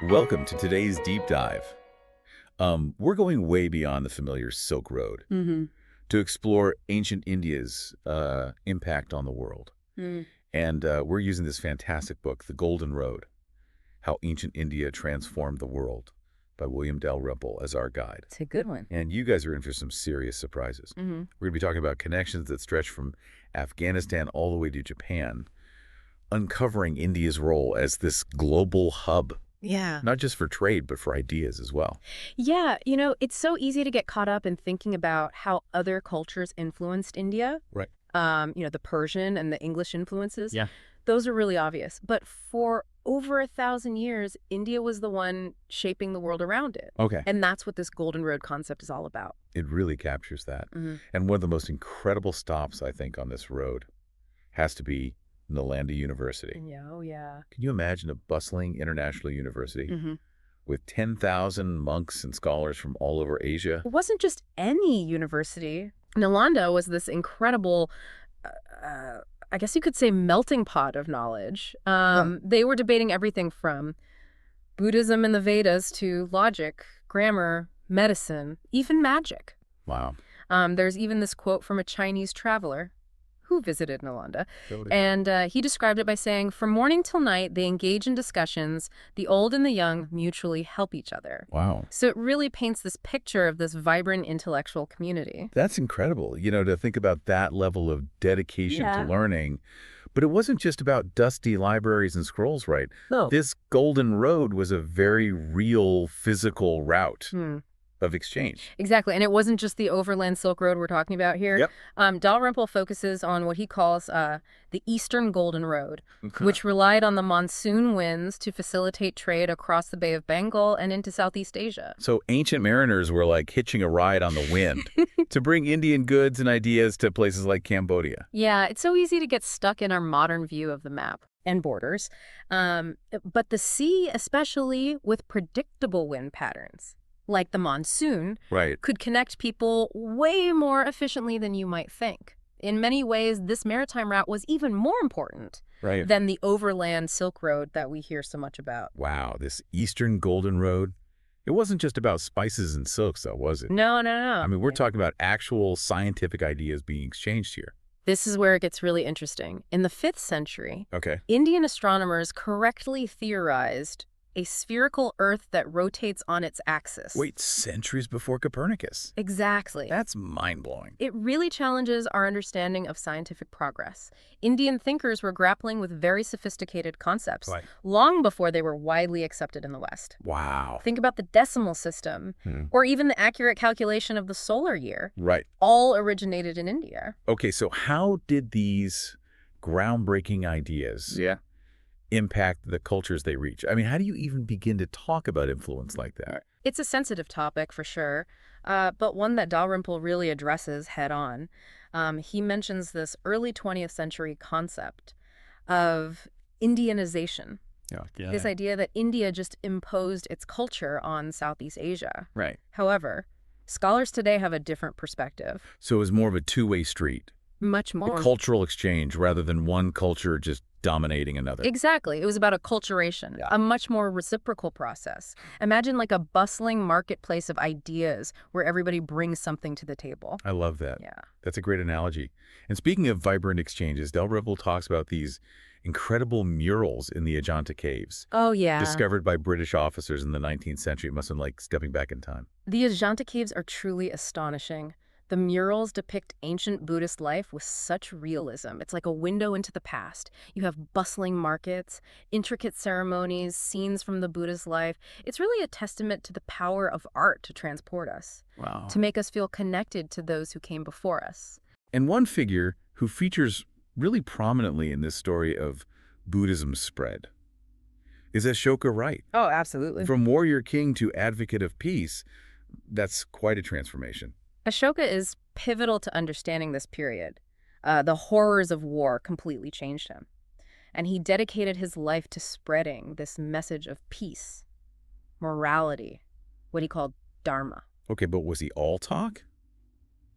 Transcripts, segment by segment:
Welcome to today's deep dive. We're going way beyond the familiar Silk Road Mm-hmm. to explore ancient India's impact on the world. Mm. And we're using this fantastic book, The Golden Road, How Ancient India Transformed the World by William Dalrymple as our guide. It's a good one. And you guys are in for some serious surprises. Mm-hmm. We're going to be talking about connections that stretch from Afghanistan all the way to Japan, uncovering India's role as this global hub, Yeah. not just for trade, but for ideas as well. Yeah, it's so easy to get caught up in thinking about how other cultures influenced India. Right. The Persian and the English influences. Yeah. Those are really obvious. But for over 1,000 years, India was the one shaping the world around it. Okay. And that's what this Golden Road concept is all about. It really captures that. Mm-hmm. And one of the most incredible stops, I think, on this road has to be Nalanda University. Yeah, oh yeah. Can you imagine a bustling international university Mm-hmm. with 10,000 monks and scholars from all over Asia? It wasn't just any university. Nalanda was this incredible, I guess you could say, melting pot of knowledge. They were debating everything from Buddhism and the Vedas to logic, grammar, medicine, even magic. Wow. There's even this quote from a Chinese traveler who visited Nalanda, and he described it by saying, "From morning till night, they engage in discussions. The old and the young mutually help each other." Wow. So it really paints this picture of this vibrant intellectual community. That's incredible, to think about that level of dedication to Yeah. learning. But it wasn't just about dusty libraries and scrolls, right? No. This Golden Road was a very real physical route of exchange. Exactly. And it wasn't just the overland Silk Road we're talking about here. Yep. Dalrymple focuses on what he calls the Eastern Golden Road, which relied on the monsoon winds to facilitate trade across the Bay of Bengal and into Southeast Asia. So ancient mariners were like hitching a ride on the wind to bring Indian goods and ideas to places like Cambodia. Yeah, it's so easy to get stuck in our modern view of the map and borders. But the sea, especially with predictable wind patterns, like the monsoon, Right. could connect people way more efficiently than you might think. In many ways, this maritime route was even more important Right. than the overland Silk Road that we hear so much about. Wow, this Eastern Golden Road. It wasn't just about spices and silks, though, was it? No. I mean, we're talking about actual scientific ideas being exchanged here. This is where it gets really interesting. In the 5th century, Okay. Indian astronomers correctly theorized a spherical Earth that rotates on its axis. Wait, centuries before Copernicus? Exactly. That's mind-blowing. It really challenges our understanding of scientific progress. Indian thinkers were grappling with very sophisticated concepts Right. long before they were widely accepted in the West. Wow. Think about the decimal system, or even the accurate calculation of the solar year. Right. All originated in India. Okay, so how did these groundbreaking ideas impact the cultures they reach? I mean, how do you even begin to talk about influence like that? It's a sensitive topic for sure, but one that Dalrymple really addresses head on. He mentions this early 20th century concept of Indianization. Yeah. This idea that India just imposed its culture on Southeast Asia. Right. However, scholars today have a different perspective. So it was more of a two-way street, Much a more. cultural exchange rather than one culture just dominating another. Exactly. It was about acculturation, a much more reciprocal process. Imagine like a bustling marketplace of ideas where everybody brings something to the table. I love that. Yeah. That's a great analogy. And speaking of vibrant exchanges, Dalrymple talks about these incredible murals in the Ajanta caves, Oh, yeah. discovered by British officers in the 19th century. It must have been like stepping back in time. The Ajanta caves are truly astonishing. The murals depict ancient Buddhist life with such realism. It's like a window into the past. You have bustling markets, intricate ceremonies, scenes from the Buddha's life. It's really a testament to the power of art to transport us, Wow. to make us feel connected to those who came before us. And one figure who features really prominently in this story of Buddhism's spread is Ashoka Wright. Oh, absolutely. From warrior king to advocate of peace, that's quite a transformation. Ashoka is pivotal to understanding this period. The horrors of war completely changed him. And he dedicated his life to spreading this message of peace, morality, what he called dharma. Okay, but was he all talk?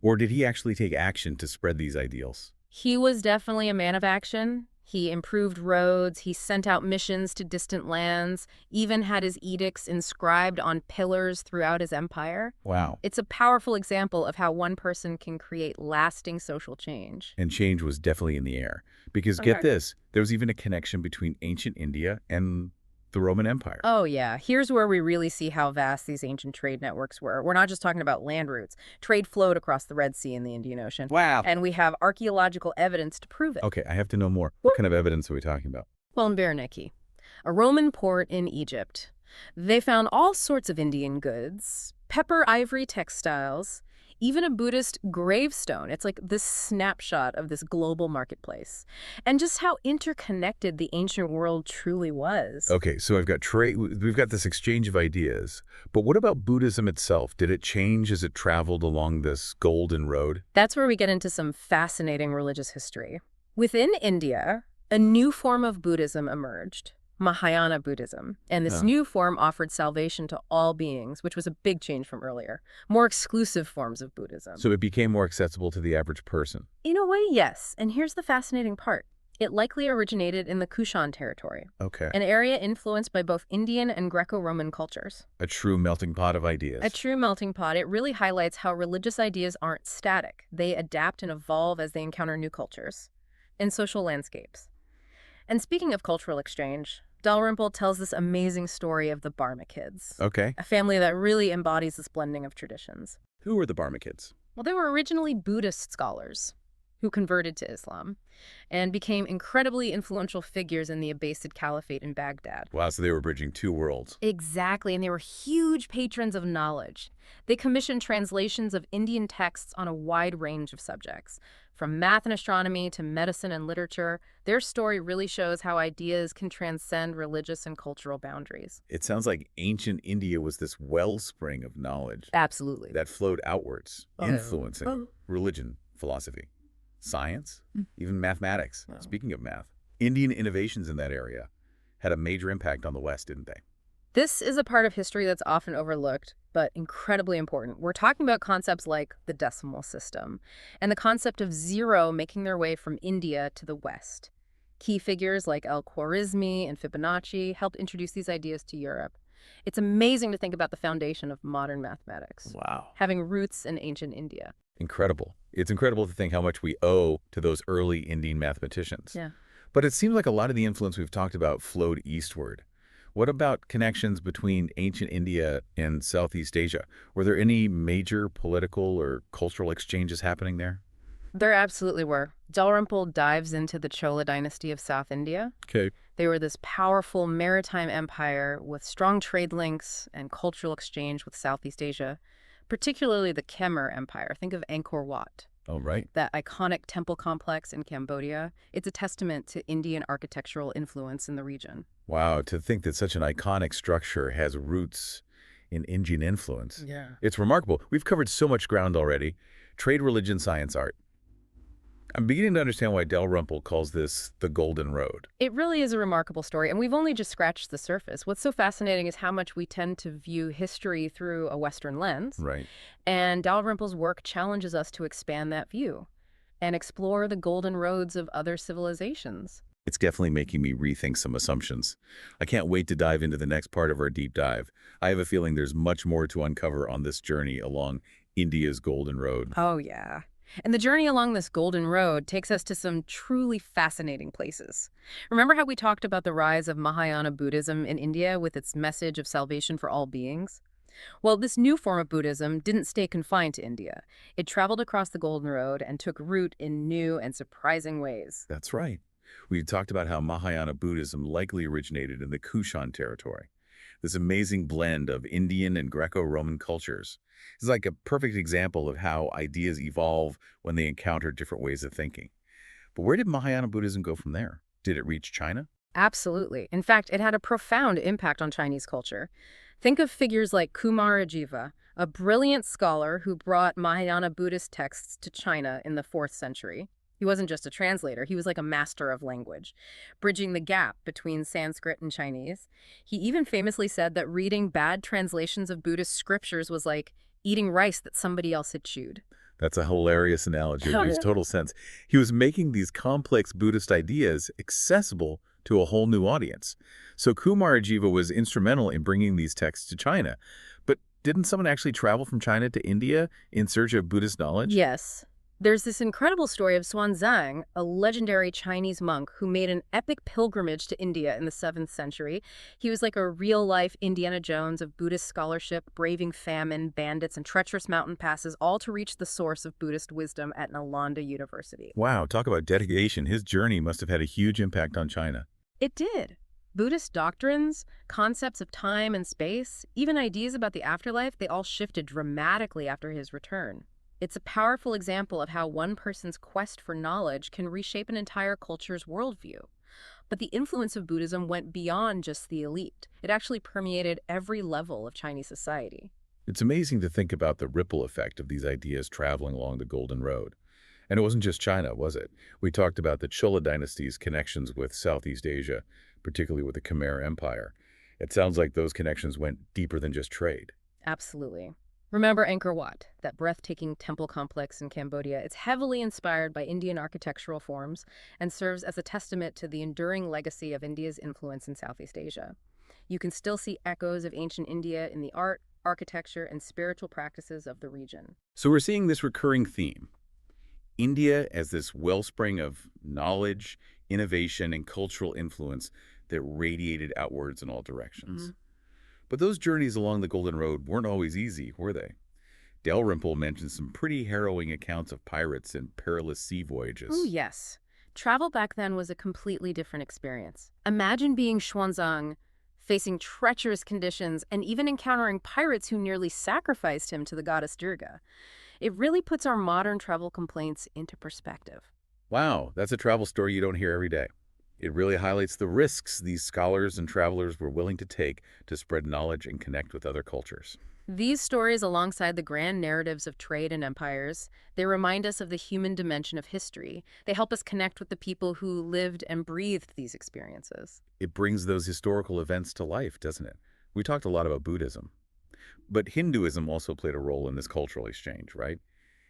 Or did he actually take action to spread these ideals? He was definitely a man of action. He improved roads, he sent out missions to distant lands, even had his edicts inscribed on pillars throughout his empire. Wow. It's a powerful example of how one person can create lasting social change. And change was definitely in the air. Because get Okay. this, there was even a connection between ancient India and the Roman Empire. Oh, yeah. Here's where we really see how vast these ancient trade networks were. We're not just talking about land routes. Trade flowed across the Red Sea and the Indian Ocean. Wow. And we have archaeological evidence to prove it. Okay, I have to know more. What kind of evidence are we talking about? Well, in Berenike, a Roman port in Egypt, they found all sorts of Indian goods, pepper ivory textiles, even a Buddhist gravestone. It's like this snapshot of this global marketplace. And just how interconnected the ancient world truly was. Okay, so I've got trade. We've got this exchange of ideas. But what about Buddhism itself? Did it change as it traveled along this golden road? That's where we get into some fascinating religious history. Within India, a new form of Buddhism emerged, Mahayana Buddhism. And this new form offered salvation to all beings, which was a big change from earlier, more exclusive forms of Buddhism. So it became more accessible to the average person. In a way, yes. And here's the fascinating part. It likely originated in the Kushan territory, Okay. an area influenced by both Indian and Greco-Roman cultures. A true melting pot of ideas. A true melting pot. It really highlights how religious ideas aren't static. They adapt and evolve as they encounter new cultures and social landscapes. And speaking of cultural exchange, Dalrymple tells this amazing story of the Barma kids, Okay. a family that really embodies this blending of traditions. Who were the Barma kids? Well, they were originally Buddhist scholars who converted to Islam and became incredibly influential figures in the Abbasid Caliphate in Baghdad. Wow, so they were bridging two worlds. Exactly, and they were huge patrons of knowledge. They commissioned translations of Indian texts on a wide range of subjects. From math and astronomy to medicine and literature, their story really shows how ideas can transcend religious and cultural boundaries. It sounds like ancient India was this wellspring of knowledge Absolutely. that flowed outwards, Oh. influencing Oh. religion, philosophy, science, even mathematics. Wow. Speaking of math, Indian innovations in that area had a major impact on the West, didn't they? This is a part of history that's often overlooked, but incredibly important. We're talking about concepts like the decimal system and the concept of zero making their way from India to the West. Key figures like Al-Khwarizmi and Fibonacci helped introduce these ideas to Europe. It's amazing to think about the foundation of modern mathematics, Wow. having roots in ancient India. Incredible. It's incredible to think how much we owe to those early Indian mathematicians. Yeah. But it seems like a lot of the influence we've talked about flowed eastward. What about connections between ancient India and Southeast Asia? Were there any major political or cultural exchanges happening there? There absolutely were. Dalrymple dives into the Chola dynasty of South India. Okay. They were this powerful maritime empire with strong trade links and cultural exchange with Southeast Asia, particularly the Khmer Empire. Think of Angkor Wat, Oh, right. that iconic temple complex in Cambodia. It's a testament to Indian architectural influence in the region. Wow, to think that such an iconic structure has roots in Indian influence. Yeah. It's remarkable. We've covered so much ground already. Trade, religion, science, art. I'm beginning to understand why Dalrymple calls this the Golden Road. It really is a remarkable story, and we've only just scratched the surface. What's so fascinating is how much we tend to view history through a Western lens. Right. And Dalrymple's work challenges us to expand that view and explore the golden roads of other civilizations. It's definitely making me rethink some assumptions. I can't wait to dive into the next part of our deep dive. I have a feeling there's much more to uncover on this journey along India's Golden Road. Oh, yeah. And the journey along this golden road takes us to some truly fascinating places. Remember how we talked about the rise of Mahayana Buddhism in India with its message of salvation for all beings? Well, this new form of Buddhism didn't stay confined to India. It traveled across the Golden Road and took root in new and surprising ways. That's right. We talked about how Mahayana Buddhism likely originated in the Kushan territory. This amazing blend of Indian and Greco-Roman cultures. It's like a perfect example of how ideas evolve when they encounter different ways of thinking. But where did Mahayana Buddhism go from there? Did it reach China? Absolutely. In fact, it had a profound impact on Chinese culture. Think of figures like Kumarajiva, a brilliant scholar who brought Mahayana Buddhist texts to China in the 4th century. He wasn't just a translator, he was like a master of language, bridging the gap between Sanskrit and Chinese. He even famously said that reading bad translations of Buddhist scriptures was like eating rice that somebody else had chewed. That's a hilarious analogy. It Oh, makes yeah. total sense. He was making these complex Buddhist ideas accessible to a whole new audience. So Kumarajiva was instrumental in bringing these texts to China. But didn't someone actually travel from China to India in search of Buddhist knowledge? Yes. There's this incredible story of Xuanzang, a legendary Chinese monk who made an epic pilgrimage to India in the 7th century. He was like a real-life Indiana Jones of Buddhist scholarship, braving famine, bandits, and treacherous mountain passes, all to reach the source of Buddhist wisdom at Nalanda University. Wow, talk about dedication. His journey must have had a huge impact on China. It did. Buddhist doctrines, concepts of time and space, even ideas about the afterlife, they all shifted dramatically after his return. It's a powerful example of how one person's quest for knowledge can reshape an entire culture's worldview. But the influence of Buddhism went beyond just the elite. It actually permeated every level of Chinese society. It's amazing to think about the ripple effect of these ideas traveling along the Golden Road. And it wasn't just China, was it? We talked about the Chola dynasty's connections with Southeast Asia, particularly with the Khmer Empire. It sounds like those connections went deeper than just trade. Absolutely. Remember Angkor Wat, that breathtaking temple complex in Cambodia? It's heavily inspired by Indian architectural forms and serves as a testament to the enduring legacy of India's influence in Southeast Asia. You can still see echoes of ancient India in the art, architecture, and spiritual practices of the region. So we're seeing this recurring theme. India as this wellspring of knowledge, innovation, and cultural influence that radiated outwards in all directions. But those journeys along the Golden Road weren't always easy, were they? Dalrymple mentions some pretty harrowing accounts of pirates and perilous sea Oh, voyages. yes. Travel back then was a completely different experience. Imagine being Xuanzang, facing treacherous conditions, and even encountering pirates who nearly sacrificed him to the goddess Durga. It really puts our modern travel complaints into perspective. Wow, that's a travel story you don't hear every day. It really highlights the risks these scholars and travelers were willing to take to spread knowledge and connect with other cultures. These stories, alongside the grand narratives of trade and empires, they remind us of the human dimension of history. They help us connect with the people who lived and breathed these experiences. It brings those historical events to life, doesn't it? We talked a lot about Buddhism, but Hinduism also played a role in this cultural exchange, right?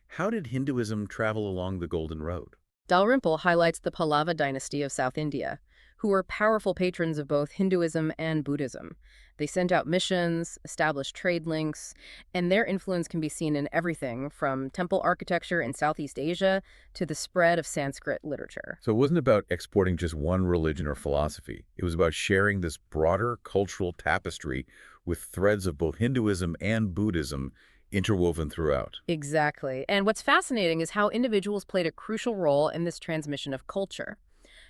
How did Hinduism travel along the Golden Road? Dalrymple highlights the Pallava dynasty of South India, who were powerful patrons of both Hinduism and Buddhism. They sent out missions, established trade links, and their influence can be seen in everything from temple architecture in Southeast Asia to the spread of Sanskrit literature. So it wasn't about exporting just one religion or philosophy. It was about sharing this broader cultural tapestry with threads of both Hinduism and Buddhism interwoven throughout. Exactly. And what's fascinating is how individuals played a crucial role in this transmission of culture.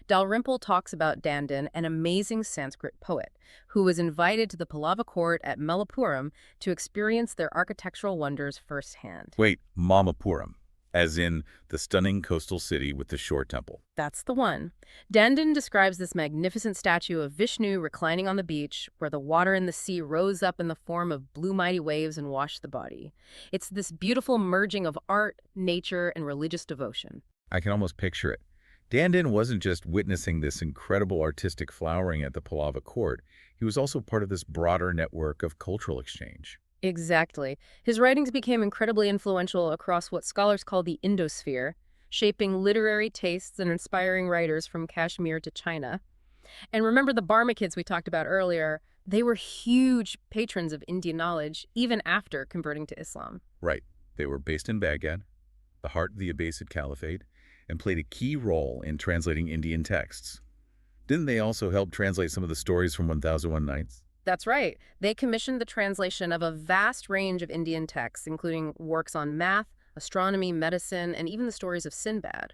Dalrymple talks about Dandin, an amazing Sanskrit poet, who was invited to the Pallava court at Melapuram to experience their architectural wonders firsthand. Wait, Mamapuram, as in the stunning coastal city with the shore temple. That's the one. Dandin describes this magnificent statue of Vishnu reclining on the beach, where the water in the sea rose up in the form of blue mighty waves and washed the body. It's this beautiful merging of art, nature, and religious devotion. I can almost picture it. Dandin wasn't just witnessing this incredible artistic flowering at the Pallava court. He was also part of this broader network of cultural exchange. Exactly. His writings became incredibly influential across what scholars call the Indosphere, shaping literary tastes and inspiring writers from Kashmir to China. And remember the Barma kids we talked about earlier? They were huge patrons of Indian knowledge, even after converting to Islam. Right. They were based in Baghdad, the heart of the Abbasid Caliphate, and played a key role in translating Indian texts. Didn't they also help translate some of the stories from 1001 Nights? That's right. They commissioned the translation of a vast range of Indian texts, including works on math, astronomy, medicine, and even the stories of Sinbad.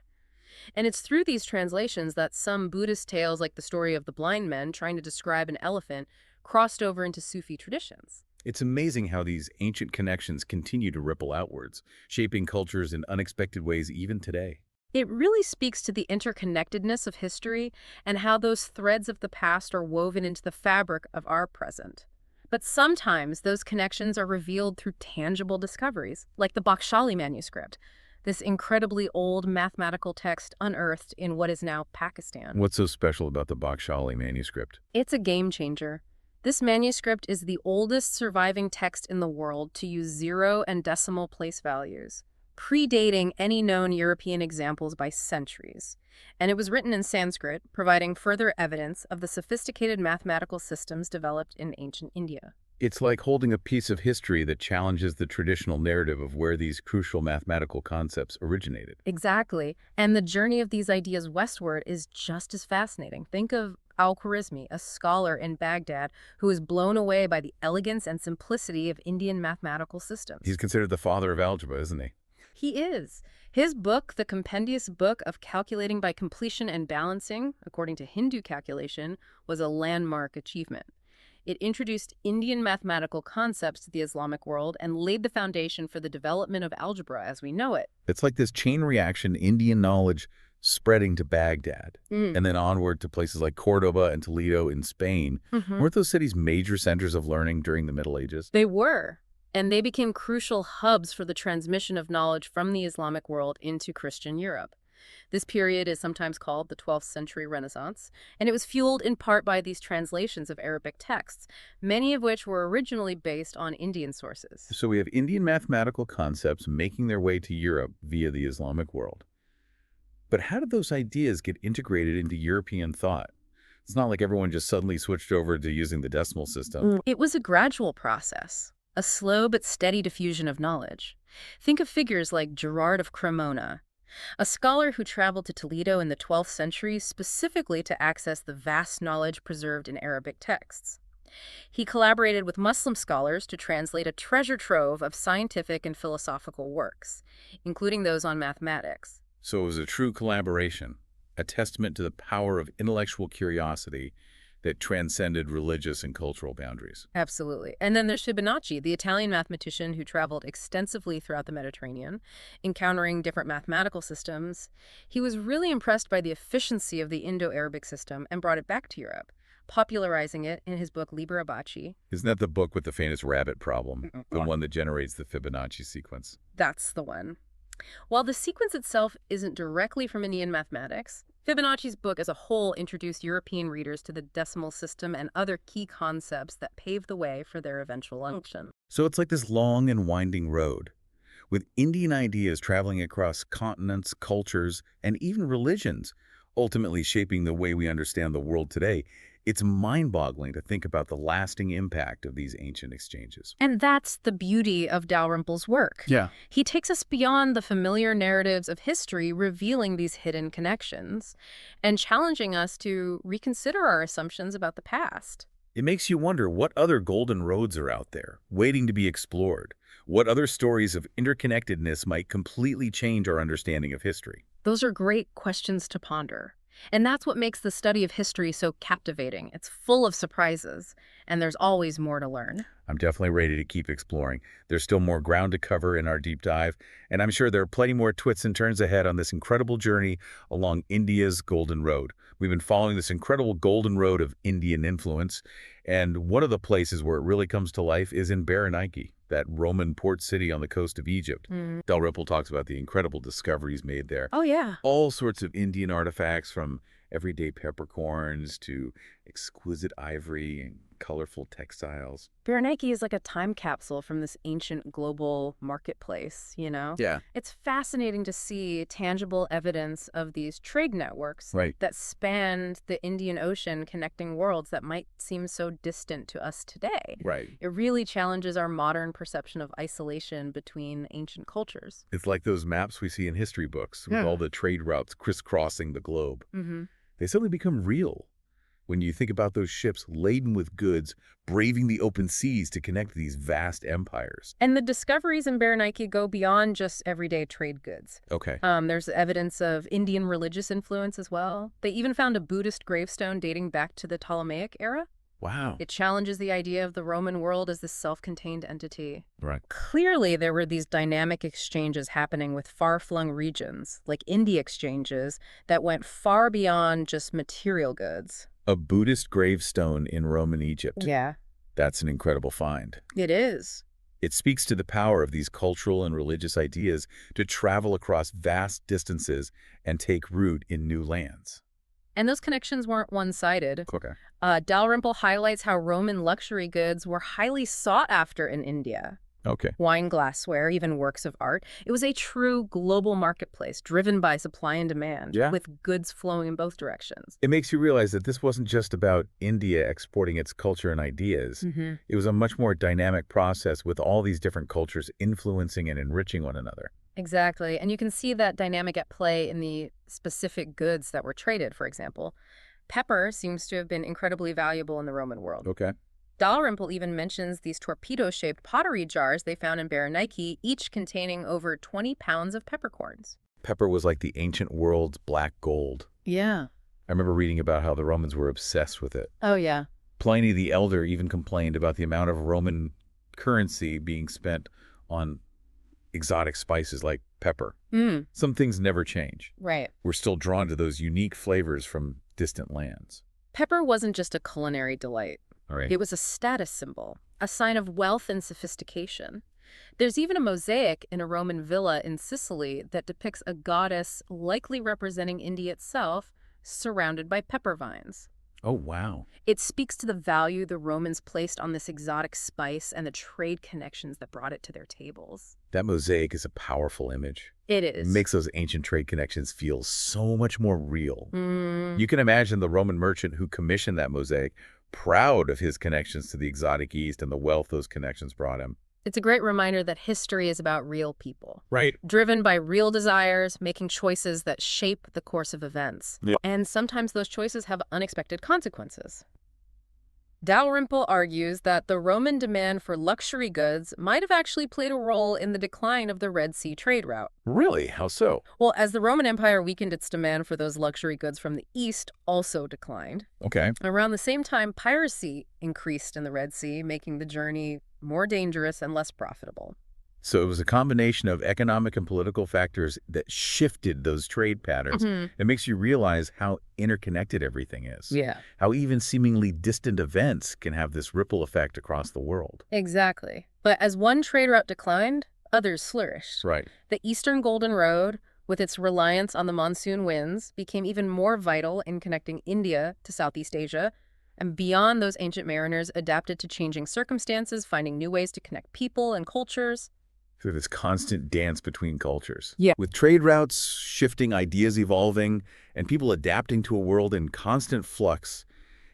And it's through these translations that some Buddhist tales, like the story of the blind men trying to describe an elephant, crossed over into Sufi traditions. It's amazing how these ancient connections continue to ripple outwards, shaping cultures in unexpected ways even today. It really speaks to the interconnectedness of history and how those threads of the past are woven into the fabric of our present. But sometimes those connections are revealed through tangible discoveries, like the Bakshali manuscript, this incredibly old mathematical text unearthed in what is now Pakistan. What's so special about the Bakshali manuscript? It's a game changer. This manuscript is the oldest surviving text in the world to use zero and decimal place values. predating any known European examples by centuries. And it was written in Sanskrit, providing further evidence of the sophisticated mathematical systems developed in ancient India. It's like holding a piece of history that challenges the traditional narrative of where these crucial mathematical concepts originated. Exactly. And the journey of these ideas westward is just as fascinating. Think of Al-Khwarizmi, a scholar in Baghdad who is blown away by the elegance and simplicity of Indian mathematical systems. He's considered the father of algebra, isn't he? He is. His book, The Compendious Book of Calculating by Completion and Balancing, according to Hindu calculation, was a landmark achievement. It introduced Indian mathematical concepts to the Islamic world and laid the foundation for the development of algebra as we know it. It's like this chain reaction, Indian knowledge spreading to Baghdad Mm. and then onward to places like Cordoba and Toledo in Spain. Mhm. Weren't those cities major centers of learning during the Middle Ages? They were, and they became crucial hubs for the transmission of knowledge from the Islamic world into Christian Europe. This period is sometimes called the 12th century Renaissance, and it was fueled in part by these translations of Arabic texts, many of which were originally based on Indian sources. So we have Indian mathematical concepts making their way to Europe via the Islamic world. But how did those ideas get integrated into European thought? It's not like everyone just suddenly switched over to using the decimal system. It was a gradual process, a slow but steady diffusion of knowledge. Think of figures like Gerard of Cremona, a scholar who traveled to Toledo in the 12th century specifically to access the vast knowledge preserved in Arabic texts. He collaborated with Muslim scholars to translate a treasure trove of scientific and philosophical works, including those on mathematics. So it was a true collaboration, a testament to the power of intellectual curiosity that transcended religious and cultural boundaries. Absolutely. And then there's Fibonacci, the Italian mathematician who traveled extensively throughout the Mediterranean, encountering different mathematical systems. He was really impressed by the efficiency of the Indo-Arabic system and brought it back to Europe, popularizing it in his book Liber Abaci. Isn't that the book with the famous rabbit problem? The Mm-mm. one that generates the Fibonacci sequence? That's the one. While the sequence itself isn't directly from Indian mathematics, Fibonacci's book as a whole introduced European readers to the decimal system and other key concepts that paved the way for their eventual adoption. So it's like this long and winding road, with Indian ideas traveling across continents, cultures, and even religions, ultimately shaping the way we understand the world today. It's mind-boggling to think about the lasting impact of these ancient exchanges. And that's the beauty of Dalrymple's work. Yeah. He takes us beyond the familiar narratives of history, revealing these hidden connections and challenging us to reconsider our assumptions about the past. It makes you wonder what other golden roads are out there, waiting to be explored. What other stories of interconnectedness might completely change our understanding of history? Those are great questions to ponder. And that's what makes the study of history so captivating. It's full of surprises, and there's always more to learn. I'm definitely ready to keep exploring. There's still more ground to cover in our deep dive, and I'm sure there are plenty more twists and turns ahead on this incredible journey along India's Golden Road. We've been following this incredible golden road of Indian influence, and one of the places where it really comes to life is in Berenike, that Roman port city on the coast of Egypt. Mm. Dalrymple talks about the incredible discoveries made there. Oh, yeah. All sorts of Indian artifacts, from everyday peppercorns to exquisite ivory and colorful textiles. Berenike is like a time capsule from this ancient global marketplace, you know? Yeah. It's fascinating to see tangible evidence of these trade networks Right. that spanned the Indian Ocean, connecting worlds that might seem so distant to us today. Right. It really challenges our modern perception of isolation between ancient cultures. It's like those maps we see in history books with Yeah. all the trade routes crisscrossing the globe. Mm-hmm. They suddenly become real when you think about those ships laden with goods, braving the open seas to connect these vast empires. And the discoveries in Berenike go beyond just everyday trade goods. Okay. There's evidence of Indian religious influence as well. They even found a Buddhist gravestone dating back to the Ptolemaic era. Wow. It challenges the idea of the Roman world as this self-contained entity. Right. Clearly, there were these dynamic exchanges happening with far-flung regions, like India exchanges, that went far beyond just material goods. A Buddhist gravestone in Roman Egypt. Yeah, That's an incredible find. it is. It speaks to the power of these cultural and religious ideas to travel across vast distances and take root in new lands. And those connections weren't one-sided. Okay. Dalrymple highlights how Roman luxury goods were highly sought after in India. Okay. Wine glassware, even works of art. It was a true global marketplace driven by supply and demand, Yeah. with goods flowing in both directions. It makes you realize that this wasn't just about India exporting its culture and ideas. Hmm. It was a much more dynamic process with all these different cultures influencing and enriching one another. Exactly. And you can see that dynamic at play in the specific goods that were traded, for example. Pepper seems to have been incredibly valuable in the Roman world. Okay. Dalrymple even mentions these torpedo-shaped pottery jars they found in Berenike, each containing over 20 pounds of peppercorns. Pepper was like the ancient world's black gold. Yeah. I remember reading about how the Romans were obsessed with it. Oh, yeah. Pliny the Elder even complained about the amount of Roman currency being spent on exotic spices like pepper. Mm, Some things never change. right. We're still drawn to those unique flavors from distant lands. Pepper wasn't just a culinary delight. All right. It was a status symbol, a sign of wealth and sophistication. There's even a mosaic in a Roman villa in Sicily that depicts a goddess, likely representing India itself, surrounded by pepper vines. Oh, wow. It speaks to the value the Romans placed on this exotic spice and the trade connections that brought it to their tables. That mosaic is a powerful image. It It is. makes those ancient trade connections feel so much more real. Mm, You can imagine the Roman merchant who commissioned that mosaic, proud of his connections to the exotic East and the wealth those connections brought him. it's a great reminder that history is about real people, Right. driven by real desires, making choices that shape the course of events. Yeah. And sometimes those choices have unexpected consequences. Dalrymple argues that the Roman demand for luxury goods might have actually played a role in the decline of the Red Sea trade route. Really? How so? Well, as the Roman Empire weakened, its demand for those luxury goods from the east also declined. Okay. Around the same time, piracy increased in the Red Sea, making the journey more dangerous and less profitable. So it was a combination of economic and political factors that shifted those trade patterns. Mhm. It makes you realize how interconnected everything is. Yeah. How even seemingly distant events can have this ripple effect across the world. Exactly. But as one trade route declined, others flourished. Right. The Eastern Golden Road, with its reliance on the monsoon winds, became even more vital in connecting India to Southeast Asia. And beyond, those ancient mariners adapted to changing circumstances, finding new ways to connect people and cultures. Through this constant dance between cultures. Yeah. With trade routes shifting, ideas evolving, and people adapting to a world in constant flux,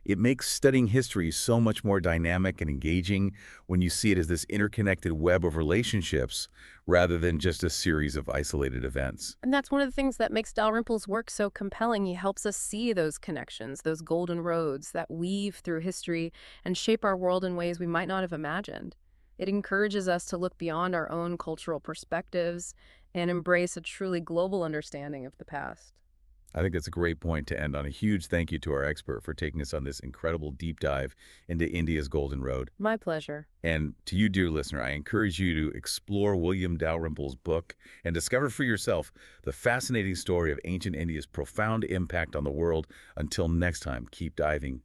it makes studying history so much more dynamic and engaging when you see it as this interconnected web of relationships rather than just a series of isolated events. And that's one of the things that makes Dalrymple's work so compelling. He helps us see those connections, those golden roads that weave through history and shape our world in ways we might not have imagined. It encourages us to look beyond our own cultural perspectives and embrace a truly global understanding of the past. I think that's a great point to end on. A huge thank you to our expert for taking us on this incredible deep dive into India's Golden Road. My pleasure. And to you, dear listener, I encourage you to explore William Dalrymple's book and discover for yourself the fascinating story of ancient India's profound impact on the world. Until next time, keep diving